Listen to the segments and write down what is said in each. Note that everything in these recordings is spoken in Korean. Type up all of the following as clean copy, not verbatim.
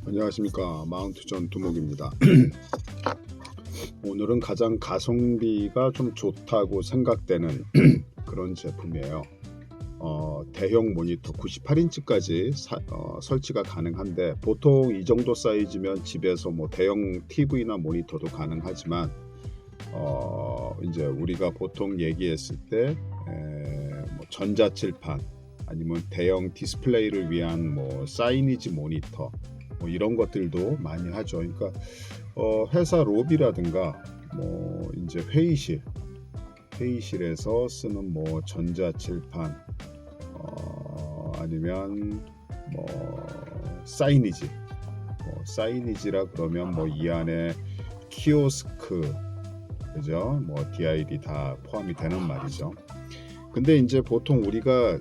안녕하십니까, 마운트전 두목입니다. 오늘은 가장 가성비가 좀 좋다고 생각되는 그런 제품이에요. 대형 모니터 98인치까지 설치가 가능한데, 보통 이 정도 사이즈면 집에서 뭐 대형 TV나 모니터도 가능하지만 이제 우리가 보통 얘기했을 때 뭐 전자칠판 아니면 대형 디스플레이를 위한 뭐 사이니지 모니터 뭐 이런 것들도 많이 하죠. 그러니까 회사 로비라든가 뭐 이제 회의실에서 쓰는 뭐 전자칠판 아니면 뭐 사이니지라 그러면 뭐 이 안에 키오스크, 그죠? 뭐 DID 다 포함이 되는 말이죠. 근데 이제 보통 우리가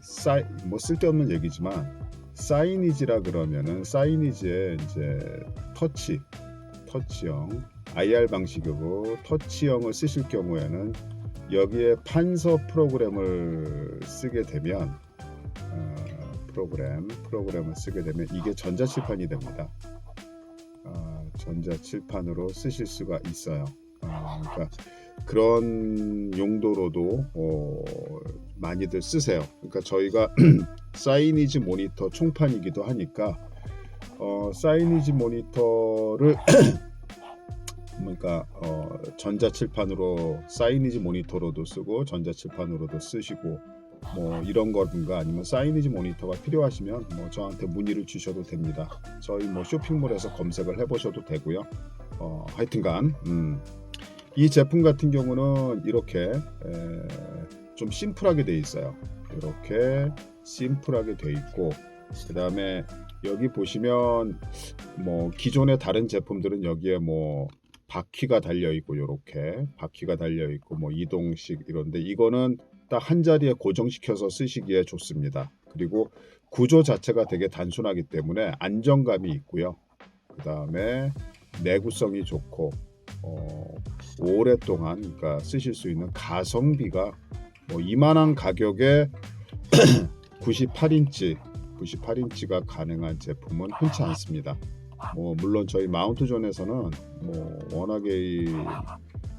뭐 쓸데없는 얘기지만 사이니지라 그러면은 사이니지에 이제 터치형 IR 방식이고, 터치형을 쓰실 경우에는 여기에 판서 프로그램을 쓰게 되면 프로그램을 쓰게 되면 이게 전자칠판이 됩니다. 전자칠판으로 쓰실 수가 있어요. 그러니까 그런 용도로도 많이들 쓰세요. 그러니까 저희가 사이니지 모니터 총판이기도 하니까 사이니지 모니터를 그러니까 전자칠판으로 사이니지 모니터로도 쓰고 전자칠판으로도 쓰시고 뭐 이런 거든가, 아니면 사이니지 모니터가 필요하시면 뭐 저한테 문의를 주셔도 됩니다. 저희 뭐 쇼핑몰에서 검색을 해보셔도 되고요. 하여튼간 이 제품 같은 경우는 이렇게 좀 심플하게 돼 있어요. 이렇게 심플하게 돼 있고, 그 다음에 여기 보시면 뭐 기존의 다른 제품들은 여기에 뭐 바퀴가 달려 있고, 이렇게 바퀴가 달려 있고 뭐 이동식 이런데, 이거는 딱 한 자리에 고정시켜서 쓰시기에 좋습니다. 그리고 구조 자체가 되게 단순하기 때문에 안정감이 있고요. 그 다음에 내구성이 좋고 오랫동안 그러니까 쓰실 수 있는 가성비가 뭐 이만한 가격에 98인치가 가능한 제품은 흔치 않습니다. 뭐 물론 저희 마운트존에서는 뭐 워낙에 이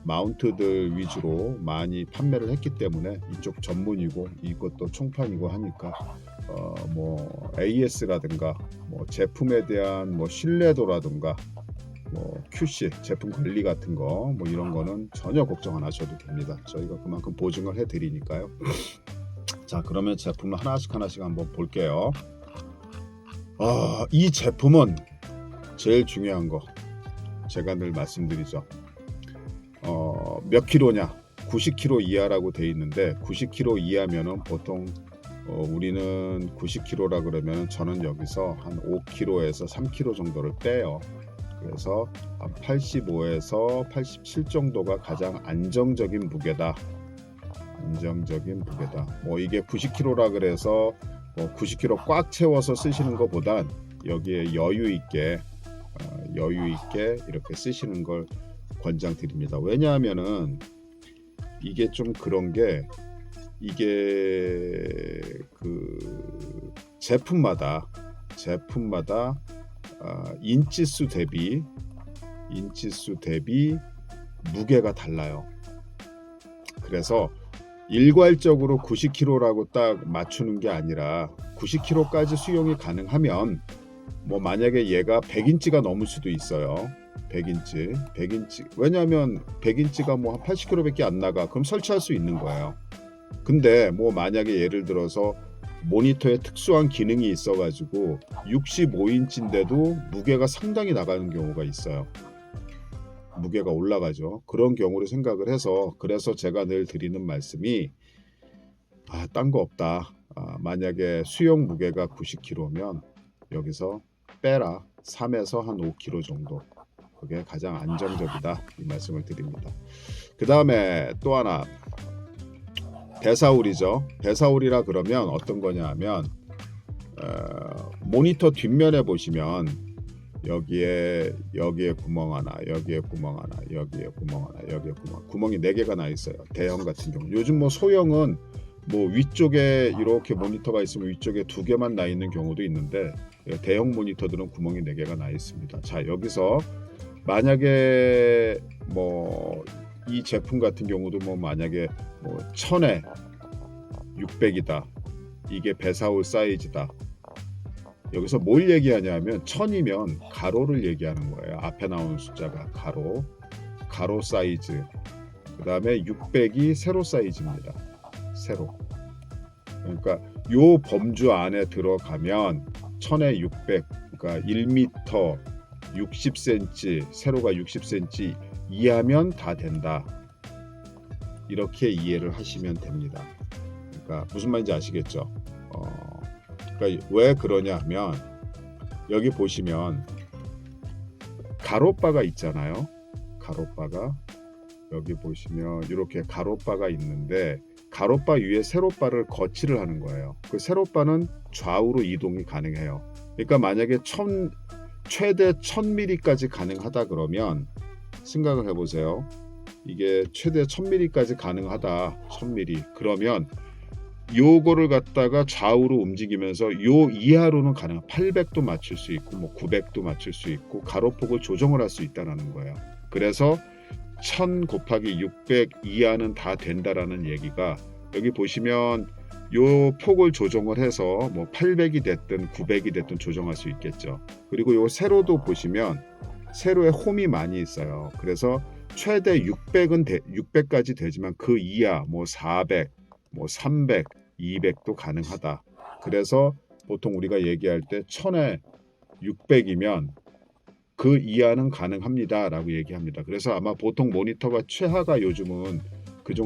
마운트들 위주로 많이 판매를 했기 때문에 이쪽 전문이고 이것도 총판이고 하니까 뭐 AS라든가 뭐 제품에 대한 뭐 신뢰도라든가 뭐 QC 제품 관리 같은 거 뭐 이런 거는 전혀 걱정 안 하셔도 됩니다. 저희가 그만큼 보증을 해 드리니까요. 자, 그러면 제품을 하나씩 한번 볼게요. 이 제품은 제일 중요한 거 제가 늘 말씀드리죠. 몇 킬로냐? 90kg 이하라고 돼 있는데, 90kg 이하면은 보통 우리는 90kg라 그러면 저는 여기서 한 5kg에서 3kg 정도를 빼요. 그래서 한 85에서 87 정도가 가장 안정적인 무게다. 뭐 이게 90kg라 그래서 뭐 90kg 꽉 채워서 쓰시는 것보단 여기에 여유 있게 이렇게 쓰시는 걸 권장드립니다. 왜냐하면은 이게 좀 그런 게, 이게 그 제품마다 인치수 대비 무게가 달라요. 그래서 일괄적으로 90kg라고 딱 맞추는 게 아니라 90kg까지 수용이 가능하면, 뭐 만약에 얘가 100인치가 넘을 수도 있어요. 100인치. 왜냐하면 100인치가 뭐 한 80kg밖에 안 나가. 그럼 설치할 수 있는 거예요. 근데 뭐 만약에 예를 들어서 모니터에 특수한 기능이 있어가지고 65인치인데도 무게가 상당히 나가는 경우가 있어요. 무게가 올라가죠. 그런 경우를 생각을 해서, 그래서 제가 늘 드리는 말씀이 딴 거 없다. 만약에 수용 무게가 90kg면 여기서 빼라. 3에서 한 5kg 정도. 그게 가장 안정적이다, 이 말씀을 드립니다. 그 다음에 또 하나, 배사울이죠. 배사울이라 그러면 어떤 거냐 하면 모니터 뒷면에 보시면 여기에 구멍 하나, 여기에 구멍 하나, 여기에 구멍 하나, 여기에 구멍이 4개가 나 있어요. 대형 같은 경우. 요즘 뭐 소형은 뭐 위쪽에 이렇게 모니터가 있으면 위쪽에 2개만 나 있는 경우도 있는데 대형 모니터들은 구멍이 4개가 나 있습니다. 자, 여기서 만약에 뭐 이 제품 같은 경우도 뭐 만약에 뭐 1000에 600이다. 이게 배사올 사이즈다. 여기서 뭘 얘기하냐면 1000이면 가로를 얘기하는 거예요. 앞에 나오는 숫자가 가로 사이즈. 그 다음에 600이 세로 사이즈입니다. 세로. 그러니까 요 범주 안에 들어가면 1000에 600, 그러니까 1m 60cm, 세로가 60cm 이하면 다 된다. 이렇게 이해를 하시면 됩니다. 그러니까 무슨 말인지 아시겠죠? 그러니까 왜 그러냐면 여기 보시면 가로바가 있잖아요. 가로바가 여기 보시면 이렇게 가로바가 있는데 가로바 위에 세로바를 거치를 하는 거예요. 그 세로바는 좌우로 이동이 가능해요. 그러니까 만약에 최대 1000mm까지 가능하다 그러면 생각을 해보세요. 이게 최대 1000mm까지 가능하다. 1000mm. 그러면 요거를 갖다가 좌우로 움직이면서 요 이하로는 가능. 800도 맞출 수 있고 뭐 900도 맞출 수 있고 가로폭을 조정을 할 수 있다는 거예요. 그래서 1000 곱하기 600 이하는 다 된다라는 얘기가 여기 보시면 요 폭을 조정을 해서 뭐 800이 됐든 900이 됐든 조정할 수 있겠죠. 그리고 요 세로도 보시면 세로에 홈이 많이 있어요. 그래서 최대 600까지 되지만 그 이하 뭐 400, 뭐 300, 200도 가능하다. 그래서 보통 우리가 얘기할 때 1000에 600이면 그 이하는 가능합니다 라고 얘기합니다. 그래서 아마 보통 모니터가 최하가 요즘은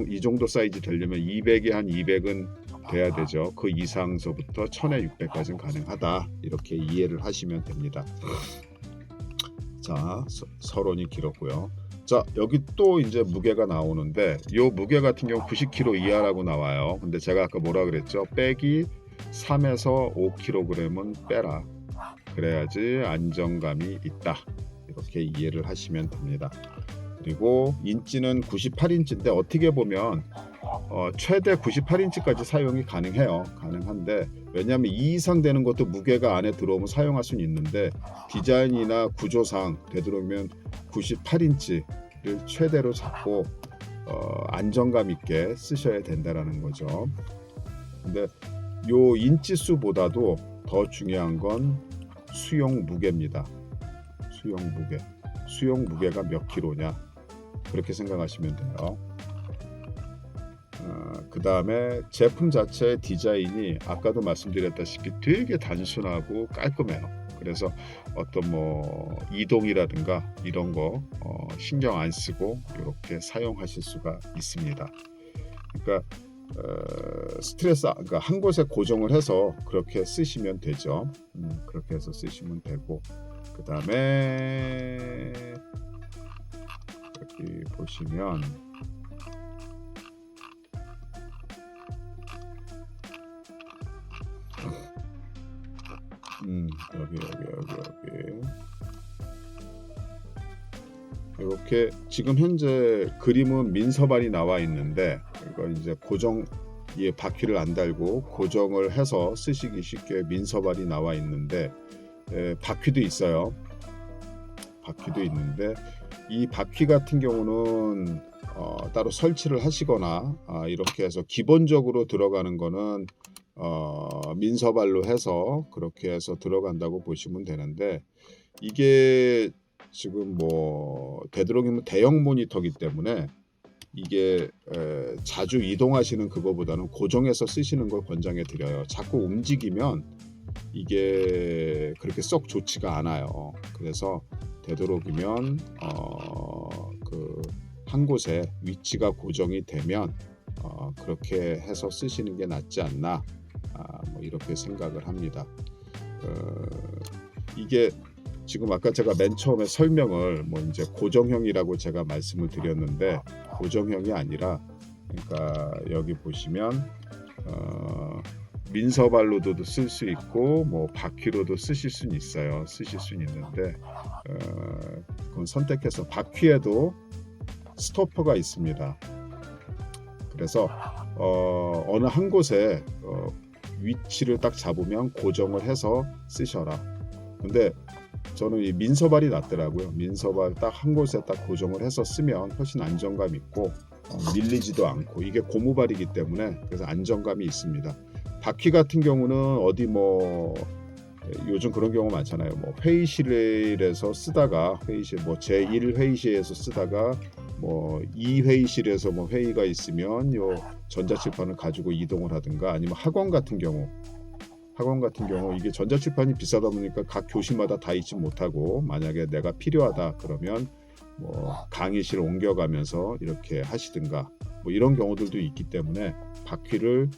이 정도 사이즈 되려면 200에 한 200은 돼야 되죠. 그 이상서부터 1000에 600까지는 가능하다. 이렇게 이해를 하시면 됩니다. 자, 서론이 길었고요. 자, 여기 또 이제 무게가 나오는데 이 무게 같은 경우 90kg 이하라고 나와요. 근데 제가 아까 뭐라 그랬죠? 빼기 3에서 5kg은 빼라. 그래야지 안정감이 있다. 이렇게 이해를 하시면 됩니다. 그리고 인치는 98인치인데 어떻게 보면 최대 98인치까지 사용이 가능해요. 가능한데 왜냐하면 2 이상 되는 것도 무게가 안에 들어오면 사용할 수는 있는데 디자인이나 구조상 되도록이면 98인치를 최대로 잡고 안정감 있게 쓰셔야 된다라는 거죠. 근데 요 인치 수보다도 더 중요한 건 수용 무게입니다. 수용 무게가 몇 킬로냐 그렇게 생각하시면 돼요. 그 다음에 제품 자체의 디자인이 아까도 말씀드렸다시피 되게 단순하고 깔끔해요. 그래서 어떤 뭐 이동이라든가 이런 거 신경 안 쓰고 이렇게 사용하실 수가 있습니다. 그러니까 그러니까 한 곳에 고정을 해서 그렇게 쓰시면 되죠. 그렇게 해서 쓰시면 되고 그 다음에 여기 보시면 여기 이렇게 지금 현재 그림은 민서발이 나와 있는데 이거 이제 이 바퀴를 안 달고 고정을 해서 쓰시기 쉽게 민서발이 나와 있는데 바퀴도 있어요. 바퀴도 있는데 이 바퀴 같은 경우는 따로 설치를 하시거나 이렇게 해서 기본적으로 들어가는 거는 민서발로 해서 그렇게 해서 들어간다고 보시면 되는데 이게 지금 뭐 되도록이면 대형 모니터이기 때문에 이게 자주 이동하시는 그거보다는 고정해서 쓰시는 걸 권장해 드려요. 자꾸 움직이면 이게 그렇게 썩 좋지가 않아요. 그래서 되도록이면 그 한 곳에 위치가 고정이 되면 그렇게 해서 쓰시는 게 낫지 않나 뭐 이렇게 생각을 합니다. 이게 지금 아까 제가 맨 처음에 설명을 뭐 이제 고정형이라고 제가 말씀을 드렸는데 고정형이 아니라 그러니까 여기 보시면 민서발로도 쓸 수 있고 뭐 바퀴로도 쓰실 수는 있어요. 쓰실 수는 있는데 그건 선택해서 바퀴에도 스토퍼가 있습니다. 그래서 어느 한 곳에 위치를 딱 잡으면 고정을 해서 쓰셔라. 근데 저는 이 민서발이 낫더라고요. 민서발 딱 한 곳에 딱 고정을 해서 쓰면 훨씬 안정감 있고 밀리지도 않고, 이게 고무발이기 때문에 그래서 안정감이 있습니다. 바퀴 같은 경우는 어디 뭐 요즘 그런 경우 많잖아요. 뭐 회의실에서 쓰다가 회의실 뭐 제1 회의실에서 쓰다가 뭐 2 회의실에서 뭐 회의가 있으면 요 전자칠판을 가지고 이동을 하든가, 아니면 학원 같은 경우 이게 전자칠판이 비싸다 보니까 각 교실마다 다 있지 못하고, 만약에 내가 필요하다 그러면 뭐 강의실 옮겨가면서 이렇게 하시든가, 뭐 이런 경우들도 있기 때문에 바퀴를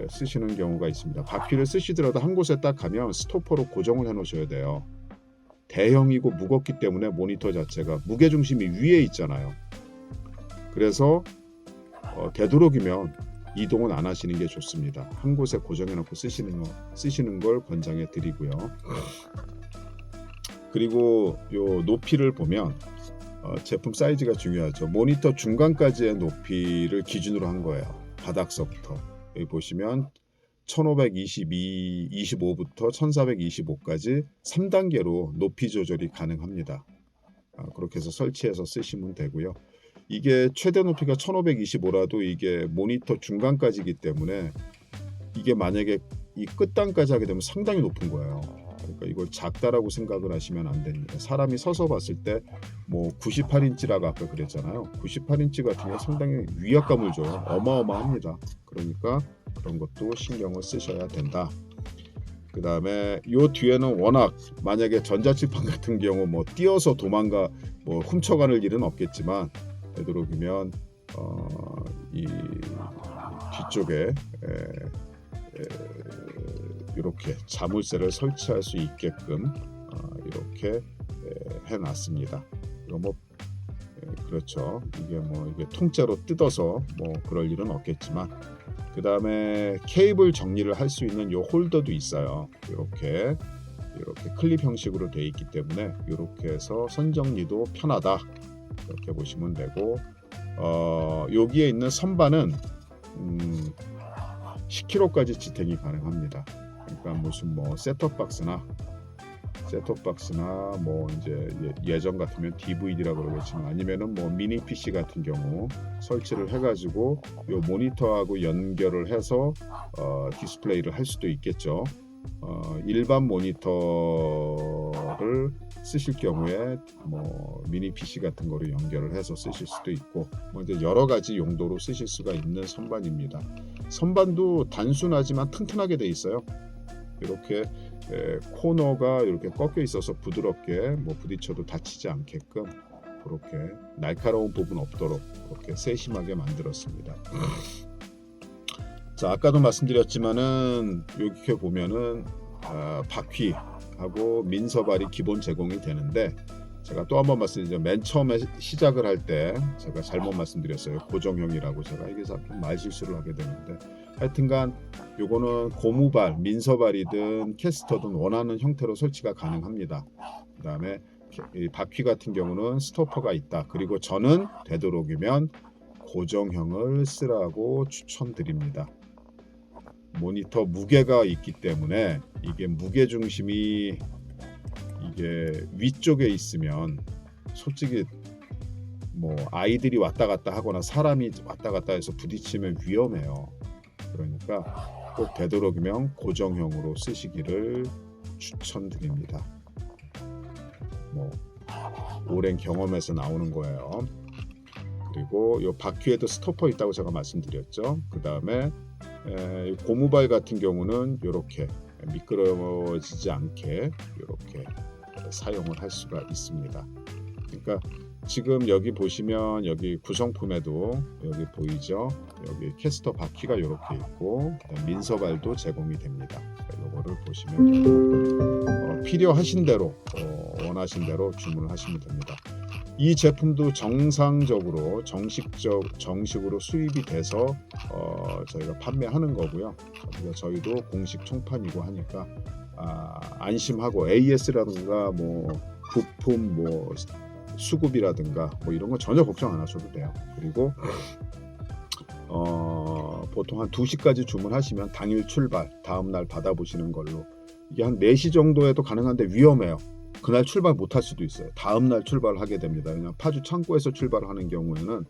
쓰시는 경우가 있습니다. 바퀴를 쓰시더라도 한 곳에 딱 가면 스토퍼로 고정을 해 놓으셔야 돼요. 대형이고 무겁기 때문에 모니터 자체가 무게중심이 위에 있잖아요. 그래서 되도록이면 이동은 안 하시는 게 좋습니다. 한 곳에 고정해 놓고 쓰시는 걸 권장해 드리고요. 그리고 요 높이를 보면 제품 사이즈가 중요하죠. 모니터 중간까지의 높이를 기준으로 한 거예요. 바닥서부터. 여기 보시면 1525부터 1425까지 3단계로 높이 조절이 가능합니다. 그렇게 해서 설치해서 쓰시면 되고요. 이게 최대 높이가 1525라도 이게 모니터 중간까지이기 때문에 이게 만약에 이 끝단까지 하게 되면 상당히 높은 거예요. 그러니까 이걸 작다라고 생각을 하시면 안 됩니다. 사람이 서서 봤을 때 뭐 98인치라고 아까 그랬잖아요. 98인치 같은 경우 상당히 위압감을 줘요. 어마어마합니다. 그러니까 그런 것도 신경을 쓰셔야 된다. 그 다음에 요 뒤에는 워낙 만약에 전자칠판 같은 경우 뭐 띄어서 도망가 뭐 훔쳐가는 일은 없겠지만, 되도록이면 이 뒤쪽에 이렇게 자물쇠를 설치할 수 있게끔 이렇게 해놨습니다. 이거 뭐 그렇죠. 이게 뭐 이게 통째로 뜯어서 뭐 그럴 일은 없겠지만, 그 다음에 케이블 정리를 할 수 있는 요 홀더도 있어요. 이렇게 클립 형식으로 되어 있기 때문에 이렇게 해서 선정리도 편하다, 이렇게 보시면 되고, 여기에 있는 선반은 10kg까지 지탱이 가능합니다. 그러니까 무슨 뭐 셋톱박스나 뭐 이제 예전 같으면 DVD라고 그러겠지만, 아니면은 뭐 미니 PC 같은 경우 설치를 해가지고 요 모니터하고 연결을 해서 디스플레이를 할 수도 있겠죠. 일반 모니터를 쓰실 경우에 뭐 미니 PC 같은 거로 연결을 해서 쓰실 수도 있고, 뭐 이제 여러 가지 용도로 쓰실 수가 있는 선반입니다. 선반도 단순하지만 튼튼하게 돼 있어요. 이렇게 코너가 이렇게 꺾여 있어서 부드럽게 뭐 부딪혀도 다치지 않게끔 그렇게 날카로운 부분 없도록 그렇게 세심하게 만들었습니다. 자, 아까도 말씀드렸지만은 여기 보면은 바퀴하고 민서발이 기본 제공이 되는데, 제가 또 한번 말씀드리죠. 맨 처음에 시작을 할 때 제가 잘못 말씀드렸어요. 고정형이라고. 제가 여기서 좀 말실수를 하게 되는데, 하여튼간 요거는 고무발, 민서발이든 캐스터든 원하는 형태로 설치가 가능합니다. 그 다음에 이 바퀴 같은 경우는 스토퍼가 있다. 그리고 저는 되도록이면 고정형을 쓰라고 추천드립니다. 모니터 무게가 있기 때문에 이게 무게 중심이 이게 위쪽에 있으면 솔직히 뭐 아이들이 왔다 갔다 하거나 사람이 왔다 갔다 해서 부딪히면 위험해요. 그러니까 꼭 되도록이면 고정형으로 쓰시기를 추천드립니다. 뭐 오랜 경험에서 나오는 거예요. 그리고 이 바퀴에도 스토퍼 있다고 제가 말씀드렸죠. 그 다음에 고무발 같은 경우는 이렇게 미끄러지지 않게 이렇게 사용을 할 수가 있습니다. 그러니까 지금 여기 보시면 여기 구성품에도 여기 보이죠? 여기 캐스터 바퀴가 이렇게 있고 민서발도 제공이 됩니다. 이거를 보시면 필요하신 대로 원하신 대로 주문을 하시면 됩니다. 이 제품도 정상적으로 정식으로 수입이 돼서 저희가 판매하는 거고요. 저희도 공식 총판이고 하니까 안심하고 AS라든가 뭐 부품 뭐 수급이라든가 뭐 이런 거 전혀 걱정 안 하셔도 돼요. 그리고 보통 한 2시까지 주문하시면 당일 출발, 다음날 받아보시는 걸로. 이게 한 4시 정도에도 가능한데 위험해요. 그날 출발 못할 수도 있어요. 다음날 출발하게 됩니다. 왜냐하면 파주 창고에서 출발하는 경우에는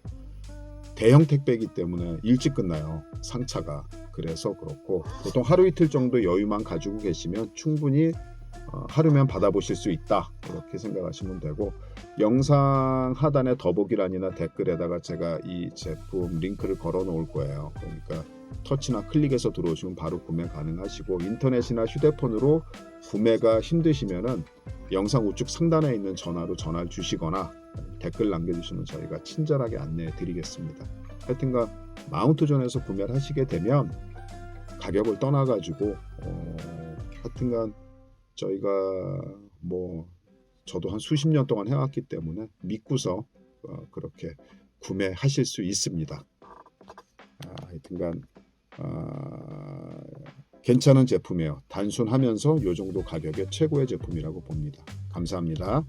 대형 택배이기 때문에 일찍 끝나요. 상차가. 그래서 그렇고 보통 하루 이틀 정도 여유만 가지고 계시면 충분히 하루면 받아보실 수 있다. 이렇게 생각하시면 되고, 영상 하단에 더보기란이나 댓글에다가 제가 이 제품 링크를 걸어 놓을 거예요. 그러니까 터치나 클릭해서 들어오시면 바로 구매 가능하시고, 인터넷이나 휴대폰으로 구매가 힘드시면은 영상 우측 상단에 있는 전화로 전화를 주시거나 댓글 남겨주시면 저희가 친절하게 안내해 드리겠습니다. 하여튼간 마운트존에서 구매를 하시게 되면 가격을 떠나가지고 하여튼간 저희가 뭐 저도 한 수십 년 동안 해왔기 때문에 믿고서 그렇게 구매하실 수 있습니다. 하여튼간 괜찮은 제품이에요. 단순하면서 이 정도 가격의 최고의 제품이라고 봅니다. 감사합니다.